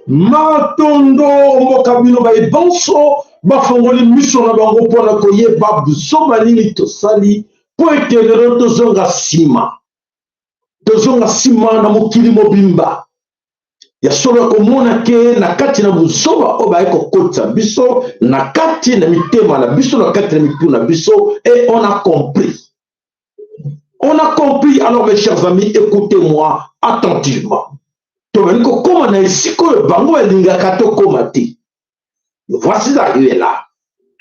Matondo mokabino ba ebonso ba fongoli miso na bango pona koyeba biso banini tosali po etelero tozonga sima na mokili mobimba ya solo komona ke na kati na buzoba o ba ekokotisa biso na kati na mitema na biso na kati na mitu na biso et on a compris. On a compris. Alors mes chers amis, écoutez-moi attentivement. Voici arrivé là.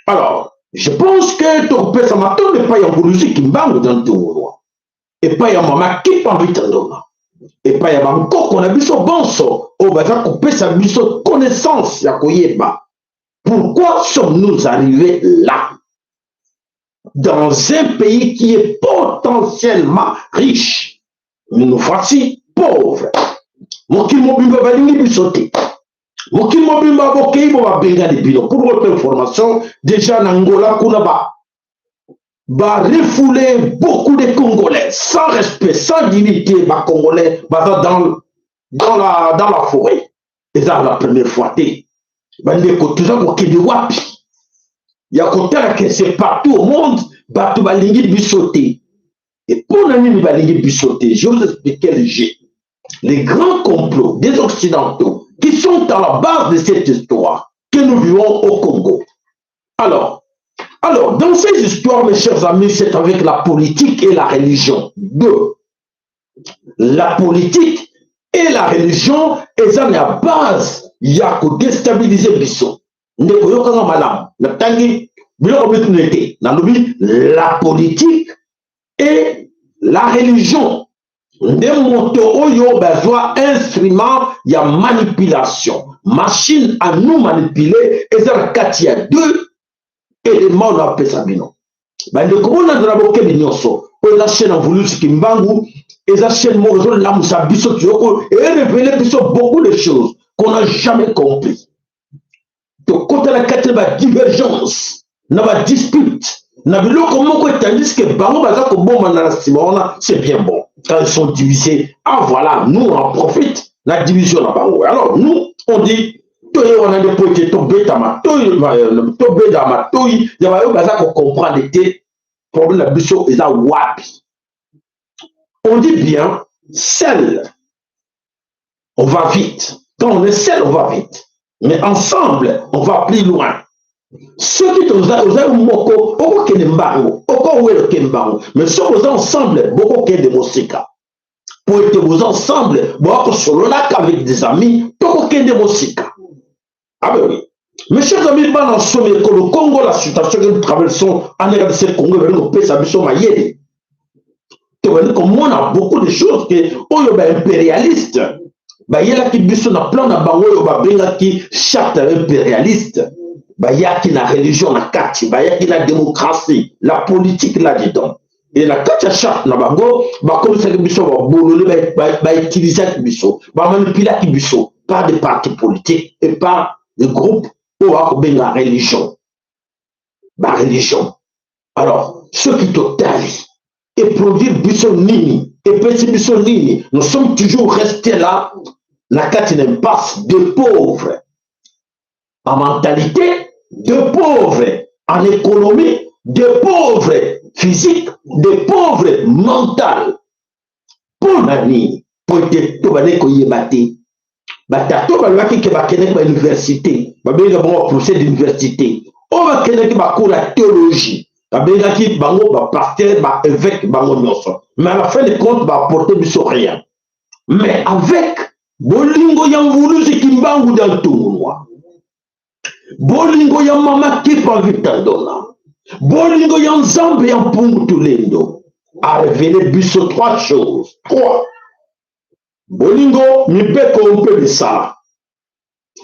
Alors, je pense que ton père ça m'attend pas y a boulousi qui m'bangue dans tout et pas y a maman qui pas envie d'en et pas y a encore qu'on a vu son bon son on va couper sa mission connaissance ya koyeba. Pourquoi sommes-nous arrivés là dans un pays qui est potentiellement riche, mais nous voici pauvres? Mokili mobimba balingi bisote. Mokili mobimba bokei bo babenga de bino. Pour votre information, déjà en Angola kuna ba refouler beaucoup de Congolais sans respect, sans dignité, ba Congolais dans la forêt. Et ça la première fois té. Bande ko toujours bokeli wapi. Ya kotala que c'est partout au monde, batu balingi bisote. Et pour nani balingi bisote, je vous explique le jeu. Les grands complots des Occidentaux qui sont à la base de cette histoire que nous vivons au Congo. Alors, dans ces histoires, mes chers amis, c'est avec la politique et la religion. Deux. La politique et la religion, elles ont la base, il y a que déstabiliser Bissot. La politique et la religion. Des motos oyo besoin instrument y a manipulation machine à nous manipuler et ça il y a deux éléments on appelle ça bino bah de comment on a de la boque binyoso on a chaîne en voulu ce qui m'bangu et ça chaîne moi je la musa biso tioko et révéler biso beaucoup de choses qu'on n'a jamais compris donc quand la quatre divergence n'a pas dispute n'a bilo comment quoi tandis que bango baza ko bomba na simona c'est bien bon. Quand ils sont divisés, ah voilà, nous on en profite, la division là-bas. Alors nous, on dit, on a des points qui tombent dans ma toile, il y a des qu'on comprend les problèmes de la bicho et la wapi. On dit bien, seul, on va vite. Quand on est seul, on va vite. Mais ensemble, on va plus loin. Ceux qui ont moko, beaucoup qui n'embargo, beaucoup le kembargo, mais ceux qui sont ensemble, beaucoup qui de mosika. Pour être vous ensemble, beaucoup solo là avec des amis, beaucoup qui de mosika. Ah ben oui. Mes chers amis, dans le Congo, la situation que nous traversons en RDC Congo, nous peut s'abuser ma yéli. Comme on a beaucoup de choses que, oh, il y a impérialiste. Bah, il y a qui biso na plan na bango, il y a benga qui charte impérialiste. Bah, il y a qui la religion na kati, bah, il y a qui la démocratie, la politique là-dedans. Et la kati charte na bango, bah, comme ça que biso va bololé, bah, utiliser qui biso, bah, manipuler qui biso, par des partis politiques et par des groupes où a benga religion. Bah, religion. Alors, ceux qui totalent et produire biso nini, et petit biso nini, nous sommes toujours restés là, la carte impasse de pauvres en mentalité, de pauvres en économie, de pauvres physiques, de pauvres mentales. Pour nani, pour te tobané ko yebate, batato balaki ke bakene ba université, ba benga bon procès d'université. On va kene ke ba cours la théologie. Qui bango ba pasteur ba évêque bango nyonso mais à la fin de compte va apporter biso rien mais avec bolingo ya mvuluzi kimbangu dans tout moi bolingo ya mama qui pas vitandona bolingo ya nzambe ya mpungu tulendo a révélé biso trois choses bolingo mibeko on de ça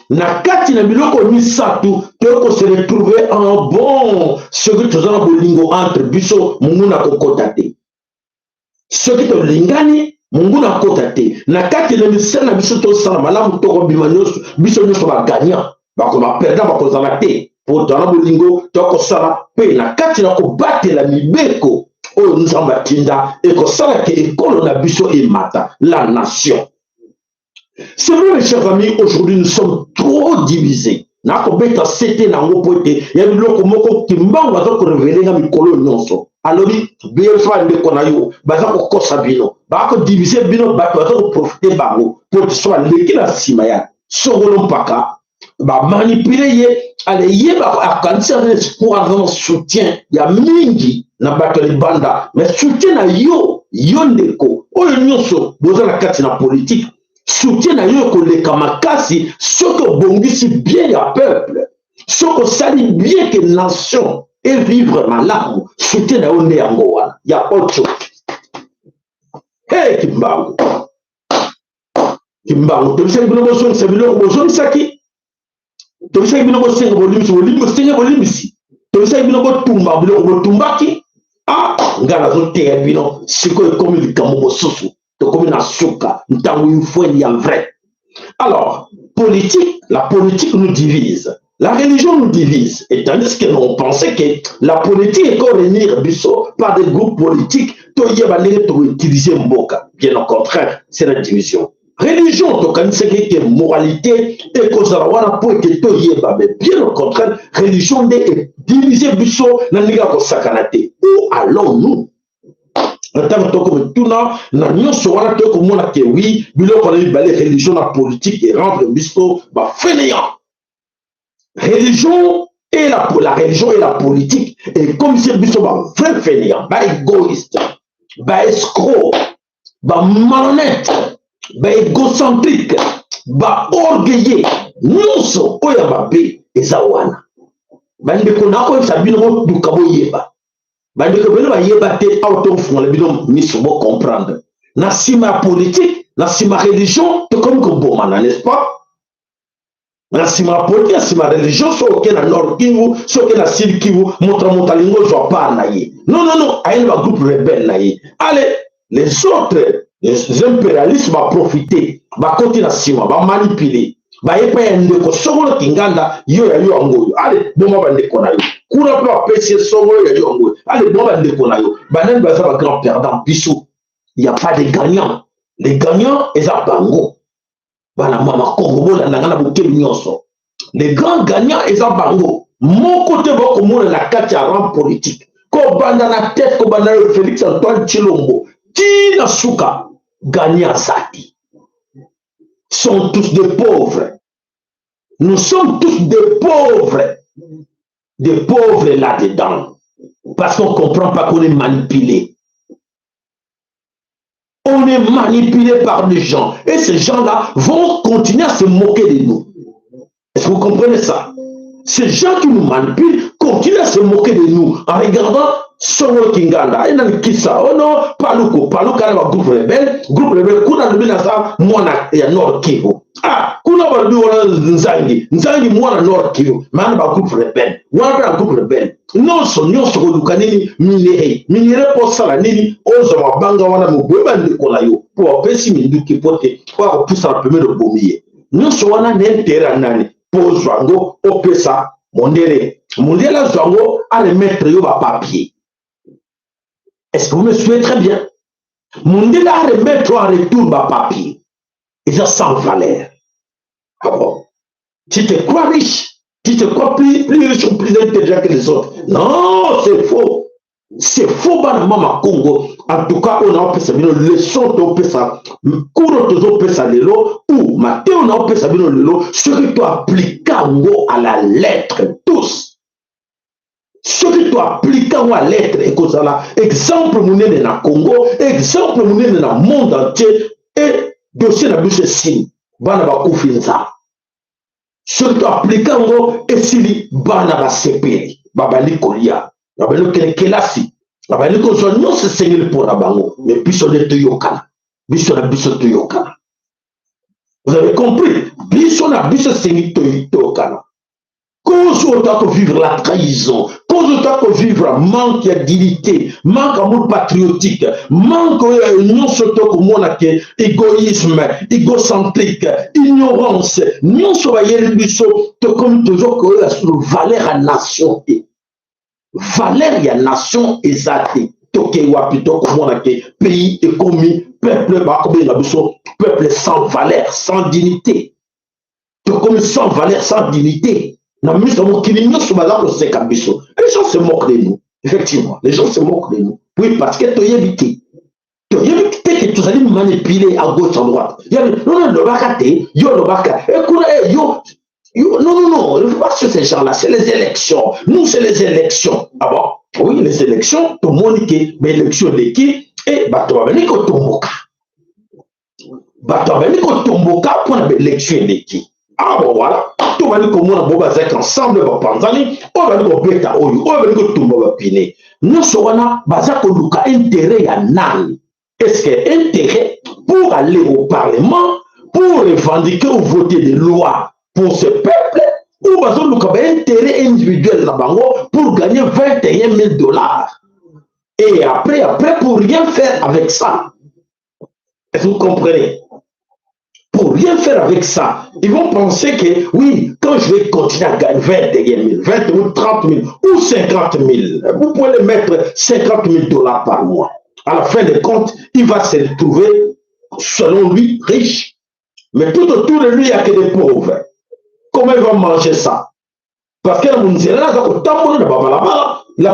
na kati na biloko misatu toko se retrouver en bon ce que tozana bolingo entre biso mungu na kokota te ce que to lingani mungu na kokota te na kati na misala na biso to sala malamu toko bimanyoso biso nyonso ba gagnant ba ko ba perdant ba ko zala te pour tozana bolingo toko sala pe na kati na ko batela mibeko oyo nzamba tinda e ko sala ke ekolo na biso e mata la nation C'est vrai, mes chers amis, aujourd'hui nous sommes trop divisés. Nakobeta sete na ngopote ya biloko moko kimbango baza ko révéler nga mikolo nyonso. Alobi befa ndeko na yo baza ko kosa bino. Ba ko diviser bino bato baza ko profiter bango pour soit leki na sima ya. Sogolo mpaka ba manipuler ye ale ye ba akanisa espoir dans soutien ya mingi na bato libanda mais soutien na yo ndeko oyo nyonso boza na kati na politique. Soutien na yo koleka makasi soki obongisi bien ya peuple soki osali bien que nation et vivre malamu soutien na yo nde yango wana ya autre hey kimbangu tobisaki bino bosongisa biloko bozongisaki tobisaki bino bosenga bolimbisi tobisaki bino botumba biloko botumbaki nga nazoteya bino sikoyo ekomi likambo mosusu tokomi na suka ntango ifweni ya vrai. Alors la politique nous divise, la religion nous divise, et tandis que l'on pensait que la politique est qu'on réunir biso par des groupes politiques to utiliser mboka. Bien au contraire, c'est la division. Religion tokanisaki que moralité et kozala wana po ete toyeba, mais bien au contraire religion nde diviser biso na ndenge ya kosakana te. Où allons-nous? Ntango tokomituna na nyonso wana tokomona ke wi biloko na mibale religion na politique et rendre biso bafainéant. Religion et la religion et la politique et comme si biso vrai fainéant, égoïste, escroc, malhonnête, égocentrique, orgueilleux, nyonso oya mabe eza wana. Bandeko nako sabino duka boyeba. Bandeko bino bayeba te auto fond le bino miso bo comprendre. Na sima politique, na sima religion, to comme que bon mana, n'est-ce pas? Na sima politique, na sima religion, so ke na Nord Kivu, so ke na Sud Kivu, montra lingo zo pa na ye. Non, aïe va groupe rebelle na ye. Allez, les autres, les impérialistes va profiter, va continuer na sima, va manipuler. Bayepa ya ndeko songolo kinganda yo ya yo angoyo. Allez, bomba bandeko na yo. Kuna pa pesi songolo ya yo angoyo. Allez, bomba bandeko na yo. Banani baza ba grand perdant biso. Il y a pas de gagnants. Les gagnants eza bango. Bana mama Congo bola nangana bokeli nyonso. Les grands gagnants eza bango. Mon côté boko mona la kati ya rang politique. Ko banda na tête ko banda Félix Antoine Tshilombo. Ti na suka gagnant zati. Sont tous des pauvres. Nous sommes tous des pauvres là-dedans. Parce qu'on ne comprend pas qu'on est manipulé. On est manipulé par des gens. Et ces gens-là vont continuer à se moquer de nous. Est-ce que vous comprenez ça? Ces gens qui nous manipulent continuent à se moquer de nous en regardant Songolo Kinganda. Et dans Kissa, oh non, Paluka na groupe rebelle, kuna lubina sa mwana ya Nord Kivu. Kuna balubi wana Nzangi mwana Nord Kivu, maana ba groupe rebelle. Wana groupe rebelle. Nyonso koluka nini minere po sala nini ozo mabanga wana mobweba ndeko na yo. Po pesi minduki pote, po pusa na pemelo bomiye. Nyonso wana n'intérêt nani. Po zwango opesa mondele zwango a remettre yo ba papier. Est-ce que vous me suivez très bien? Mondele a remettre en retour ba papier. Et ça sans valeur. Ah bon? Tu te crois riche? Tu te crois plus riche ou plus intelligent que les autres? Non, c'est faux. C'est faux, Mama Congo. En tout cas, on a fait une leçon de ça. Cours de ça lelo ou matin on a fait une lelo. Ce que tu appliques à la lettre, tous. Ce que tu appliques à la lettre, et que ça là, exemple mon dans le Congo, exemple mon dans le monde entier, et dossier na buse signe. Bana ba kufinza. Ce que tu appliques à et si bana ba sepeli, babali kolia. Babali kelasi. Babali ko so non se seigneur pour la bango, mais biso de tuyokana. Biso tuyokana. Vous avez compris? Biso seigneur tuyokana. Cause autant que vivre la trahison, cause autant que vivre un manque de dignité, manque d'amour patriotique, manque non surtout comme on a égoïsme, égocentrique, ignorance, non sur comme toujours que la valeur à nation est. Valeur à nation exacte. Toke wa plutôt comme on a pays économique peuple peuple sans valeur, sans dignité. Comme sans valeur, sans dignité. Les gens se moquent de nous. Effectivement, les gens se moquent de nous. Oui, parce que tu as évité. Tu as évité que tu allais manipuler à gauche, à droite. Non, le bacate, le bacate. Non, ne pas sur ces gens-là, c'est les élections. Nous, c'est les élections. Ah bon? Oui, les élections, tout le monde qui, mais l'élection de qui? Et bah, tu vas venir que Tomboka. Bah, tu vas venir que Tomboka pour l'élection de qui? Ah bon, voilà. Tu vas venir que moi, on va être ensemble, on va venir que Beta Oyo, on va venir que Tomboka Pine. Nous serons basés sur l'intérêt à Nan. Est-ce que intérêt pour aller au Parlement, pour revendiquer ou voter des lois pour ce peuple, ou basé sur intérêt individuel pour gagner 21 000 $. Et après, pour rien faire avec ça. Est-ce que vous comprenez? Pour rien faire avec ça. Ils vont penser que, oui, quand je vais continuer à gagner 21 000, 20 000, 30 000 ou 50 000, vous pouvez les mettre 50 000 $ par mois. À la fin des comptes, il va se retrouver, selon lui, riche. Mais tout autour de lui, il n'y a que des pauvres. Comment il va manger ça? Parce que la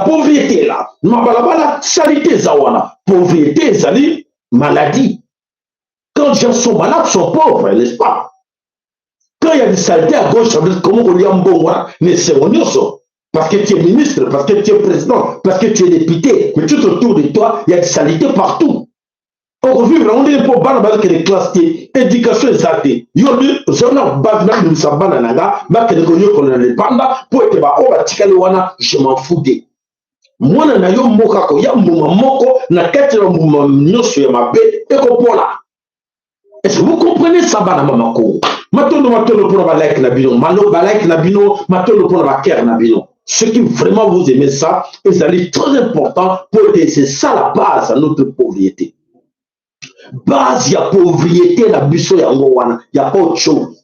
pauvreté là, la saleté zawana, pauvreté, zali, maladie. Quand les gens sont malades, sont pauvres, n'est-ce pas? Quand il y a des saletés à gauche, comment on dit en bon, parce que tu es ministre, parce que tu es président, parce que tu es député, mais tout autour de toi, il y a des saletés partout. On vit on est pour ban que les classes éducation exaltée. Yoli, zona bagna de sabana naga, ba que les gonyo qu'on ne panda pour être ba oba tikale wana, je m'en fous de. Moi na yo moka ko ya muma moko na kati na muma nyoso ya mabe e ko pola. Est-ce que vous comprenez ça bana mamako? Matono pour la like na bino, malo ba like na bino, matono pour la care na bino. Ceux qui vraiment vous aimez ça, c'est très important pour que c'est ça la base à notre pauvreté. Base, il y a pauvreté, la busso, il n'y a pas autre chose.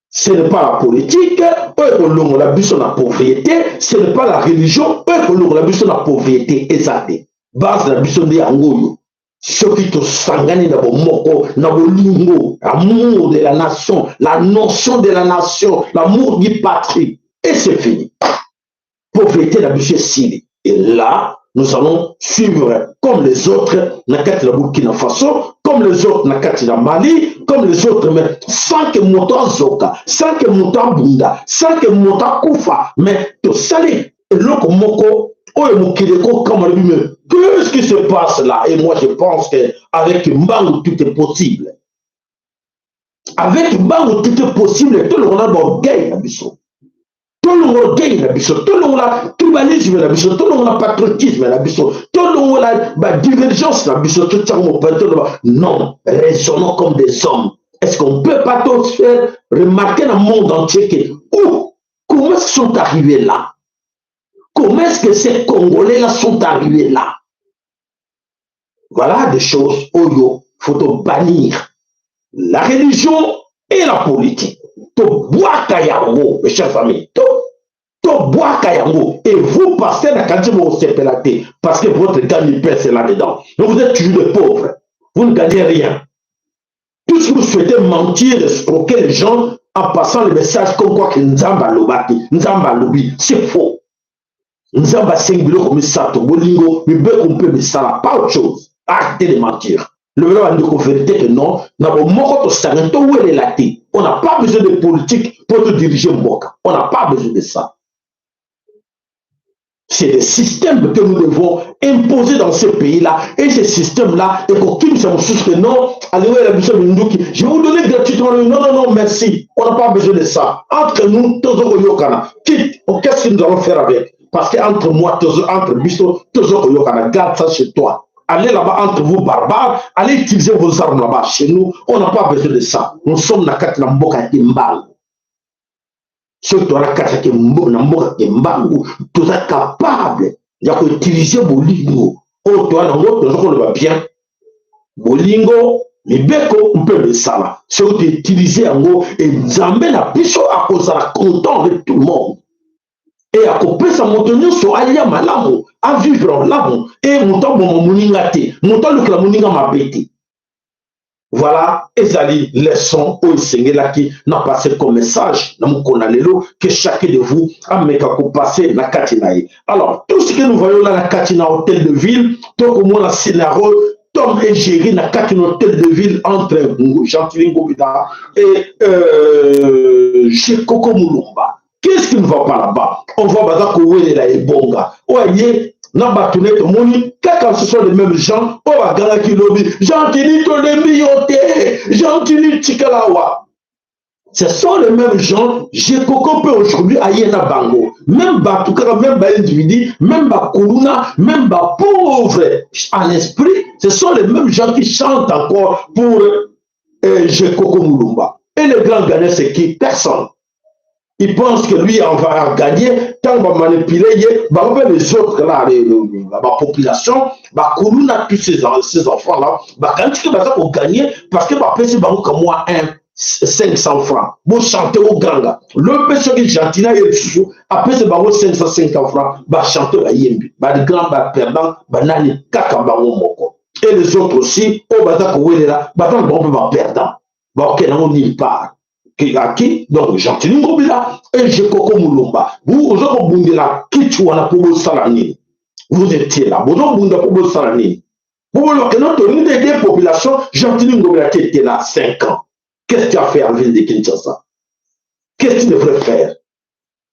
Ce n'est pas la politique, la busso, la pauvreté, ce n'est pas la religion, la busso, la pauvreté, exacte. Base, la busso, de Angoyo. Ceux qui te sangani dans vos moko, dans vos lingots, l'amour de la nation, la notion de la nation, l'amour du patrie. Et c'est fini. Pauvreté, la busso, c'est et là, nous allons suivre comme les autres, Nakati la Burkina Faso, comme les autres, Nakati la Mali, comme les autres, mais sans que Mota Zoka, sans que Mota Bunda, sans que Mota Koufa, mais tout salé, et l'autre Moko, qu'est-ce qui se passe là? Et moi je pense qu'avec Mbangu tout est possible. Avec Mbangu tout est possible, tout le monde a d'orgueil, tout le monde gagne la biso, tout le monde a tribalisme la biso, tout le monde a patriotisme la biso, tout le monde a divergence la biso, tout ça non, raisonnons comme des hommes. Est-ce qu'on ne peut pas tous faire remarquer dans le monde entier que comment est-ce qu'ils sont arrivés là? Comment est-ce que ces Congolais là sont arrivés là? Voilà des choses où il faut bannir la religion et la politique. To bois kayango, mes chers amis, to bois kayango, et vous passez la qualité de vos sepelatés, parce que votre gagne-pain c'est là-dedans. Donc vous êtes toujours des pauvres, vous ne gagnez rien. Tout ce que vous souhaitez mentir, escroquer les gens en passant le message comme quoi que Nzamba Lobati, Nzamba Lobi, c'est faux. Nzamba Sengbilo comme ça, Bolingo, mais bien qu'on peut, mais ça n'a pas autre chose. Arrêtez de mentir. Le vélo a dit qu'on vérité que non, on n'a pas besoin de politique pour te diriger Mboka. On n'a pas besoin de ça. C'est des systèmes que nous devons imposer dans ce pays-là. Et ces systèmes-là, et qu'aucune se que non, allez, je vais vous donner gratuitement. Non, merci. On n'a pas besoin de ça. Entre nous, qu'est-ce que nous allons faire avec? Parce qu'entre moi, entre Bisto, garde ça chez toi. Allez là-bas entre vous barbares, allez utiliser vos armes là-bas. Chez nous, on n'a pas besoin de ça. Nous sommes dans la Mboka Kimbal. Ceux qui ont la Mboka Kimbal, tu es capable d'utiliser Bolingo. Oh, toi, on va bien. Bolingo, mais Beko, on peut le ça. Ceux qui utilisent en gros, et Zambé n'a plus à cause de la content avec tout le monde. et à couper sa montagne sur alia malamu à vivre l'amour et montant bon moningate montant le clamoninga ma bête. Voilà, ezali leçon au Seigneur qui n'a passé comme message dans mon konalelo que chacun de vous a mis à passer na katinaï. Alors tout ce que nous voyons là na katina hôtel de ville, tout comme la scénario Tom et Jerry na katina hôtel de ville entre Jean-Tili Ngobida et Jekoko Mulumba. Qu'est-ce qui ne va pas là-bas? On voit Baza Koué la Ebonga. Oye, n'a pas tourné tout le monde, quand ce sont les mêmes gens, on va gagner qui lobby. Jean-Tili Tolemiote, Jean-Tili Tikalawa. Ce sont les mêmes gens, Jekoko peut aujourd'hui ailleurs na Bango. Même Batouka, même individu, même Bakouluna, même pauvre en esprit, ce sont les mêmes gens qui chantent encore pour Jekoko Mulumba. Et le grand gagnant, c'est qui? Personne. Il pense que lui, on va gagner, tant qu'on va manipuler, les autres, là, la population, tous ces enfants-là, quand tu vas gagner, parce que c'est comme moi, 500 francs. Vous chantez au ganga. Le péché qui gentil, après c'est 550 francs, chanter à Yembi. Les grands perdants, nani kaka moko. Et les autres aussi, au bazar koué là, perdant. Ok, on n'y part. À qui? Donc, Jean-Tili Ngobila et Jekoko Mulumba. Vous avez la Kichwana pour Salani. Vous étiez là. Vous avez pour Salani. Vous avez notre unité des populations, Jean-Tili Ngobila qui était là 5 ans. Qu'est-ce que tu as fait en ville de Kinshasa? Qu'est-ce que tu devrais faire?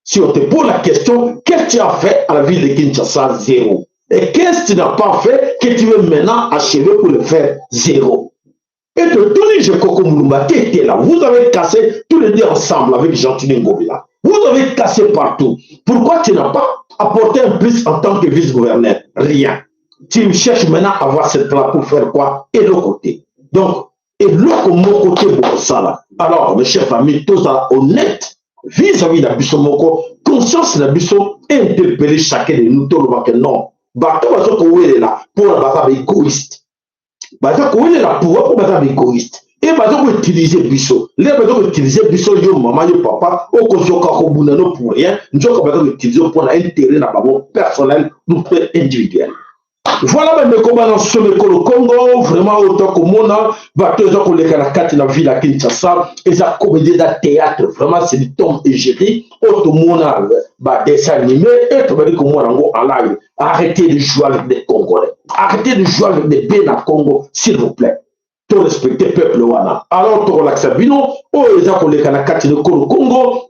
Si on te pose la question, qu'est-ce que tu as fait à la ville de Kinshasa? 0. Et qu'est-ce que tu n'as pas fait que tu veux maintenant achever pour le faire? 0. Et de Tony Jekoko Mulumba qui était là, vous avez cassé tous les deux ensemble avec Jean-Tili Ngobila. Vous avez cassé partout. Pourquoi tu n'as pas apporté un plus en tant que vice-gouverneur? Rien. Tu cherches maintenant à avoir cette place pour faire quoi? Et l'autre côté. Donc, et l'autre mon côté, beaucoup ça là. Alors, mes chers amis, tous honnêtes, vis-à-vis de la Bissomoko, conscience de la Bissom, interpeller chacun de nous, tout le monde que non. Bah, tout le monde est là pour la bataille égoïste. Baza est là pour être égoïste. Et baza ko utiliser biso. Les baza ko utiliser biso yo maman yo papa au kozoka ko bunano pour rien. Njoka baza ko utiliser pour l'intérêt na babo personnel ou individuel. Voilà même comment dans ce le Congo vraiment autant que mona va toujours ko leka na kati na ville à Kinshasa et ça comédie de théâtre vraiment c'est du Tom et Jerry auto mona ba dessin animé et to bali ko mona ngo en live. Arrêtez de jouer avec des Congolais. Arrêtez de jouer avec des béns à Congo, s'il vous plaît. Tout respecter le peuple wana. Alors, tu relaxes bino, oh, les gens qui ont le Congo,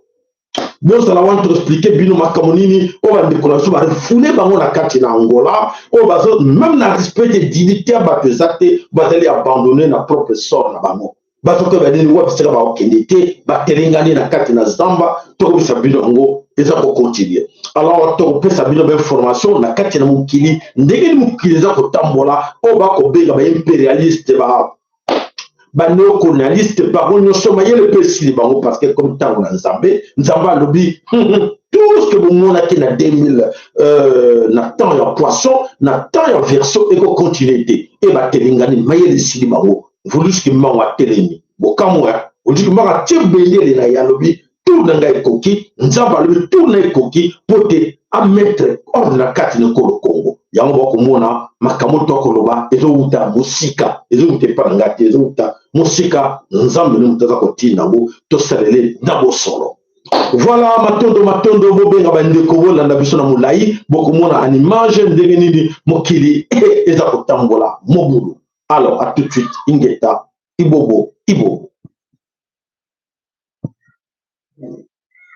bon, ça va te expliquer bino makamonini, oh, va décoller, va refouler bango la carte na Angola, oh, va même na respect des dignitaires, va te zate, va aller abandonner la propre sort na bango. Parce que va dire, ouais, c'est là, va okendete, va terengani na carte na Zamba, tout ça bino ango. Et ça pour continuer. Alors, tu peux savoir une formation, na kati na mukili, ndenge mukili za kotambola, oba kobenga ba impérialiste ba néocolonialiste par on soma yele pesi bango parce que comme tant na Nzamba lobby tout ce que vous mona qui na 2000 na temps ya poisson, na temps ya verso et ko continuité et ba telingani mayele sili bango. Voulu ce que mwa teleni. Bokamwa, on dit que mwa tibendele na ya lobby tout le monde coquille, nous avons le tourner coquille pour te mettre hors de la carte de Congo. Il y a un peu de Makamoto Koloba, et Zouta, Musika, et Zouta Parangati, et Zouta, Musika, nous avons le côté Nabo, tout ça, Nabo Solo. Voilà, Matondo, Bobenga, Bandekovo, Landabisona Moulaï, beaucoup de en image, Ndenini, Mokili, et Zakotambola, Mobulu. Alors, à tout de suite, Ingeta, Ibobo.